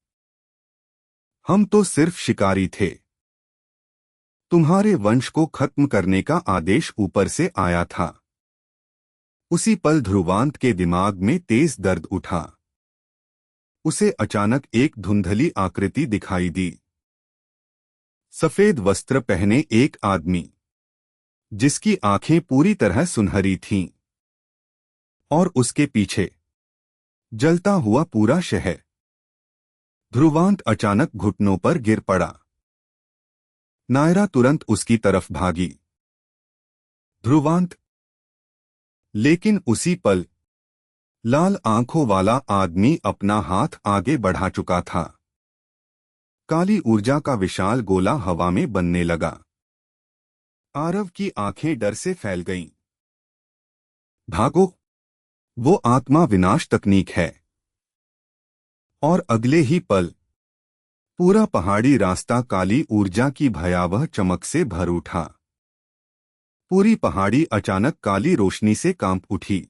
हम तो सिर्फ शिकारी थे। तुम्हारे वंश को खत्म करने का आदेश ऊपर से आया था। उसी पल ध्रुवांत के दिमाग में तेज दर्द उठा। उसे अचानक एक धुंधली आकृति दिखाई दी। सफेद वस्त्र पहने एक आदमी, जिसकी आंखें पूरी तरह सुनहरी थीं, और उसके पीछे जलता हुआ पूरा शहर। ध्रुवांत अचानक घुटनों पर गिर पड़ा। नायरा तुरंत उसकी तरफ भागी। ध्रुवांत! लेकिन उसी पल लाल आंखों वाला आदमी अपना हाथ आगे बढ़ा चुका था। काली ऊर्जा का विशाल गोला हवा में बनने लगा। आरव की आंखें डर से फैल गईं। भागो! वो आत्मा विनाश तकनीक है। और अगले ही पल पूरा पहाड़ी रास्ता काली ऊर्जा की भयावह चमक से भर उठा। पूरी पहाड़ी अचानक काली रोशनी से कांप उठी।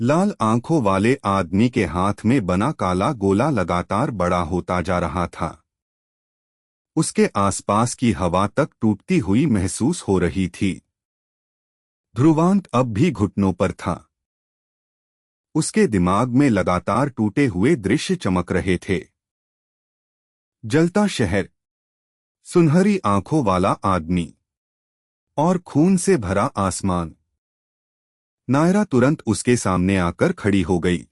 लाल आंखों वाले आदमी के हाथ में बना काला गोला लगातार बड़ा होता जा रहा था। उसके आसपास की हवा तक टूटती हुई महसूस हो रही थी। ध्रुवांत अब भी घुटनों पर था। उसके दिमाग में लगातार टूटे हुए दृश्य चमक रहे थे। जलता शहर, सुनहरी आंखों वाला आदमी, और खून से भरा आसमान। नायरा तुरंत उसके सामने आकर खड़ी हो गई।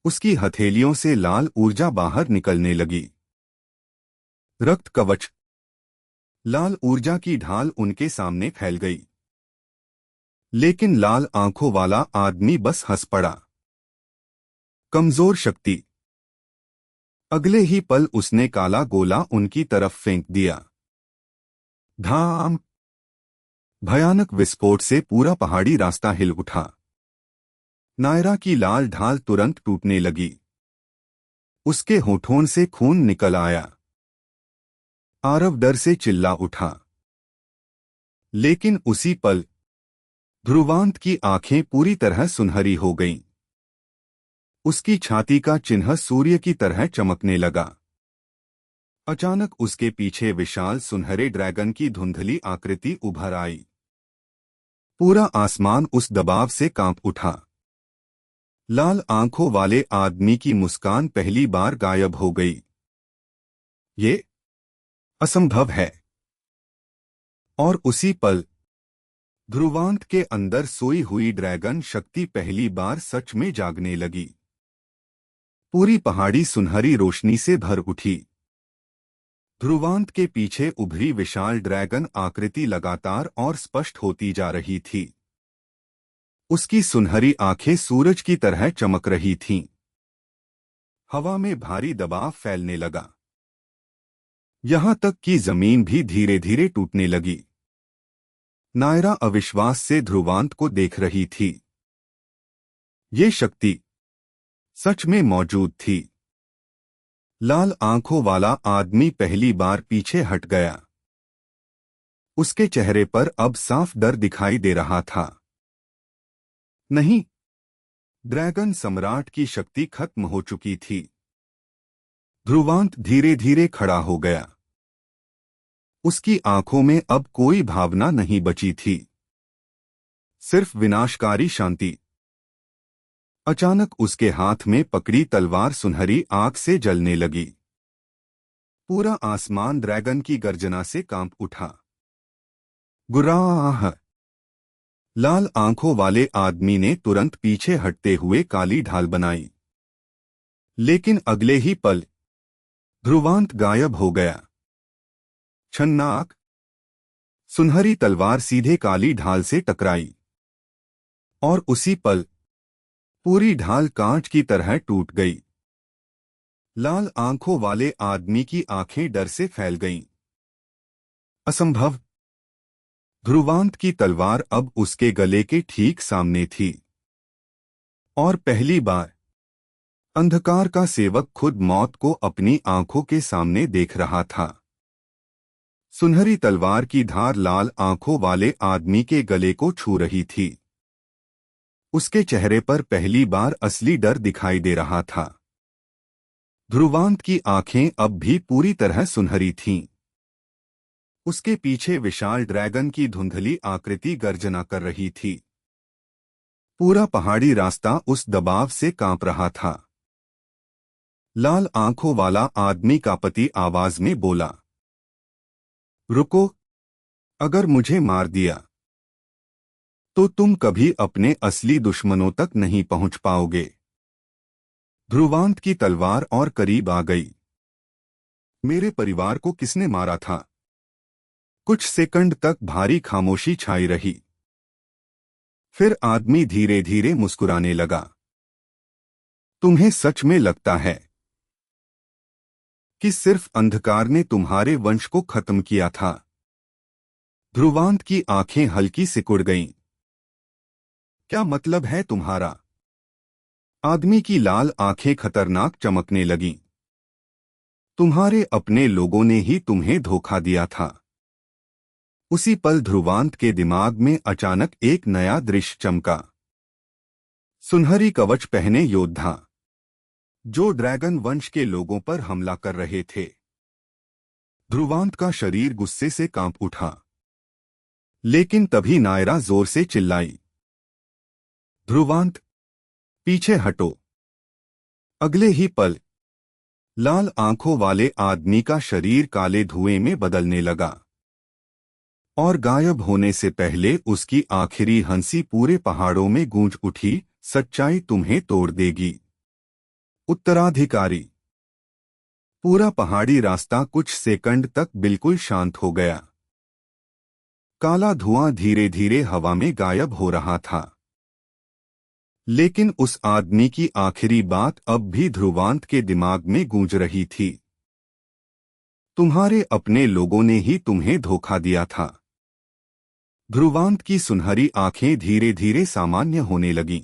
उसकी हथेलियों से लाल ऊर्जा बाहर निकलने लगी। रक्त कवच। लाल ऊर्जा की ढाल उनके सामने फैल गई। लेकिन लाल आंखों वाला आदमी बस हंस पड़ा। कमजोर शक्ति। अगले ही पल उसने काला गोला उनकी तरफ फेंक दिया। धाम। भयानक विस्फोट से पूरा पहाड़ी रास्ता हिल उठा। नायरा की लाल ढाल तुरंत टूटने लगी। उसके होठों से खून निकल आया। आरव डर से चिल्ला उठा। लेकिन उसी पल ध्रुवांत की आंखें पूरी तरह सुनहरी हो गईं। उसकी छाती का चिन्ह सूर्य की तरह चमकने लगा। अचानक उसके पीछे विशाल सुनहरे ड्रैगन की धुंधली आकृति उभर आई। पूरा आसमान उस दबाव से कांप उठा। लाल आंखों वाले आदमी की मुस्कान पहली बार गायब हो गई। ये असंभव है। और उसी पल ध्रुवांत के अंदर सोई हुई ड्रैगन शक्ति पहली बार सच में जागने लगी। पूरी पहाड़ी सुनहरी रोशनी से भर उठी। ध्रुवांत के पीछे उभरी विशाल ड्रैगन आकृति लगातार और स्पष्ट होती जा रही थी। उसकी सुनहरी आंखें सूरज की तरह चमक रही थीं। हवा में भारी दबाव फैलने लगा। यहां तक कि जमीन भी धीरे धीरे टूटने लगी। नायरा अविश्वास से ध्रुवांत को देख रही थी। ये शक्ति सच में मौजूद थी। लाल आंखों वाला आदमी पहली बार पीछे हट गया। उसके चेहरे पर अब साफ डर दिखाई दे रहा था। नहीं, ड्रैगन सम्राट की शक्ति खत्म हो चुकी थी। ध्रुवांत धीरे धीरे खड़ा हो गया। उसकी आंखों में अब कोई भावना नहीं बची थी, सिर्फ विनाशकारी शांति। अचानक उसके हाथ में पकड़ी तलवार सुनहरी आग से जलने लगी। पूरा आसमान ड्रैगन की गर्जना से कांप उठा। गुर्राह! लाल आंखों वाले आदमी ने तुरंत पीछे हटते हुए काली ढाल बनाई। लेकिन अगले ही पल ध्रुवांत गायब हो गया। छन्नाक! सुनहरी तलवार सीधे काली ढाल से टकराई। और उसी पल पूरी ढाल कांच की तरह टूट गई। लाल आंखों वाले आदमी की आंखें डर से फैल गईं। असंभव! ध्रुवांत की तलवार अब उसके गले के ठीक सामने थी। और पहली बार अंधकार का सेवक खुद मौत को अपनी आंखों के सामने देख रहा था। सुनहरी तलवार की धार लाल आंखों वाले आदमी के गले को छू रही थी। उसके चेहरे पर पहली बार असली डर दिखाई दे रहा था। ध्रुवांत की आंखें अब भी पूरी तरह सुनहरी थीं। उसके पीछे विशाल ड्रैगन की धुंधली आकृति गर्जना कर रही थी। पूरा पहाड़ी रास्ता उस दबाव से कांप रहा था। लाल आंखों वाला आदमी कांपती आवाज में बोला, रुको, अगर मुझे मार दिया तो तुम कभी अपने असली दुश्मनों तक नहीं पहुंच पाओगे। ध्रुवांत की तलवार और करीब आ गई। मेरे परिवार को किसने मारा था? कुछ सेकंड तक भारी खामोशी छाई रही। फिर आदमी धीरे धीरे मुस्कुराने लगा। तुम्हें सच में लगता है कि सिर्फ अंधकार ने तुम्हारे वंश को खत्म किया था? ध्रुवांत की आंखें हल्की सिकुड़ गईं। क्या मतलब है तुम्हारा? आदमी की लाल आंखें खतरनाक चमकने लगीं। तुम्हारे अपने लोगों ने ही तुम्हें धोखा दिया था। उसी पल ध्रुवांत के दिमाग में अचानक एक नया दृश्य चमका। सुनहरी कवच पहने योद्धा जो ड्रैगन वंश के लोगों पर हमला कर रहे थे। ध्रुवांत का शरीर गुस्से से कांप उठा। लेकिन तभी नायरा जोर से चिल्लाई, ध्रुवांत, पीछे हटो। अगले ही पल लाल आंखों वाले आदमी का शरीर काले धुएं में बदलने लगा। और गायब होने से पहले उसकी आखिरी हंसी पूरे पहाड़ों में गूंज उठी, सच्चाई तुम्हें तोड़ देगी। उत्तराधिकारी। पूरा पहाड़ी रास्ता कुछ सेकंड तक बिल्कुल शांत हो गया। काला धुआं धीरे धीरे हवा में गायब हो रहा था। लेकिन उस आदमी की आखिरी बात अब भी ध्रुवांत के दिमाग में गूंज रही थी। तुम्हारे अपने लोगों ने ही तुम्हें धोखा दिया था। ध्रुवांत की सुनहरी आंखें धीरे धीरे सामान्य होने लगीं।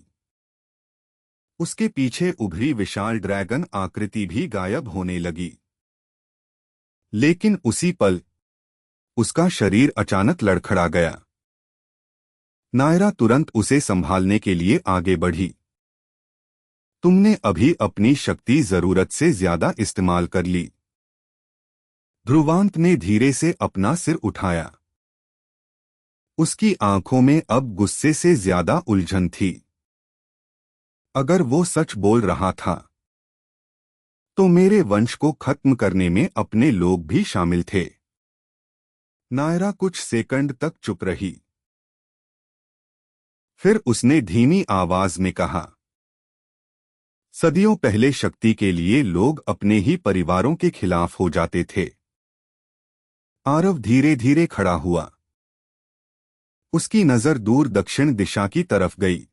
उसके पीछे उभरी विशाल ड्रैगन आकृति भी गायब होने लगी। लेकिन उसी पल उसका शरीर अचानक लड़खड़ा गया। नायरा तुरंत उसे संभालने के लिए आगे बढ़ी। तुमने अभी अपनी शक्ति जरूरत से ज्यादा इस्तेमाल कर ली। ध्रुवांत ने धीरे से अपना सिर उठाया। उसकी आंखों में अब गुस्से से ज्यादा उलझन थी। अगर वो सच बोल रहा था तो मेरे वंश को खत्म करने में अपने लोग भी शामिल थे। नायरा कुछ सेकंड तक चुप रही। फिर उसने धीमी आवाज में कहा, सदियों पहले शक्ति के लिए लोग अपने ही परिवारों के खिलाफ हो जाते थे। आरव धीरे धीरे खड़ा हुआ। उसकी नजर दूर दक्षिण दिशा की तरफ गई,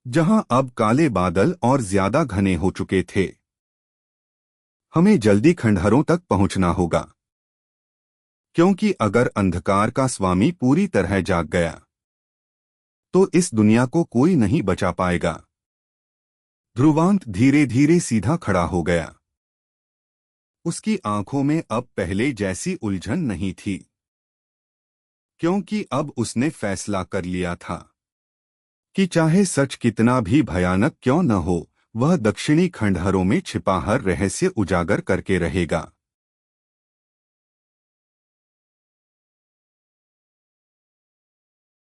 जहां अब काले बादल और ज्यादा घने हो चुके थे। हमें जल्दी खंडहरों तक पहुंचना होगा, क्योंकि अगर अंधकार का स्वामी पूरी तरह जाग गया तो इस दुनिया को कोई नहीं बचा पाएगा। ध्रुवांत धीरे धीरे सीधा खड़ा हो गया। उसकी आंखों में अब पहले जैसी उलझन नहीं थी, क्योंकि अब उसने फैसला कर लिया था कि चाहे सच कितना भी भयानक क्यों न हो, वह दक्षिणी खंडहरों में छिपा हर रहस्य उजागर करके रहेगा।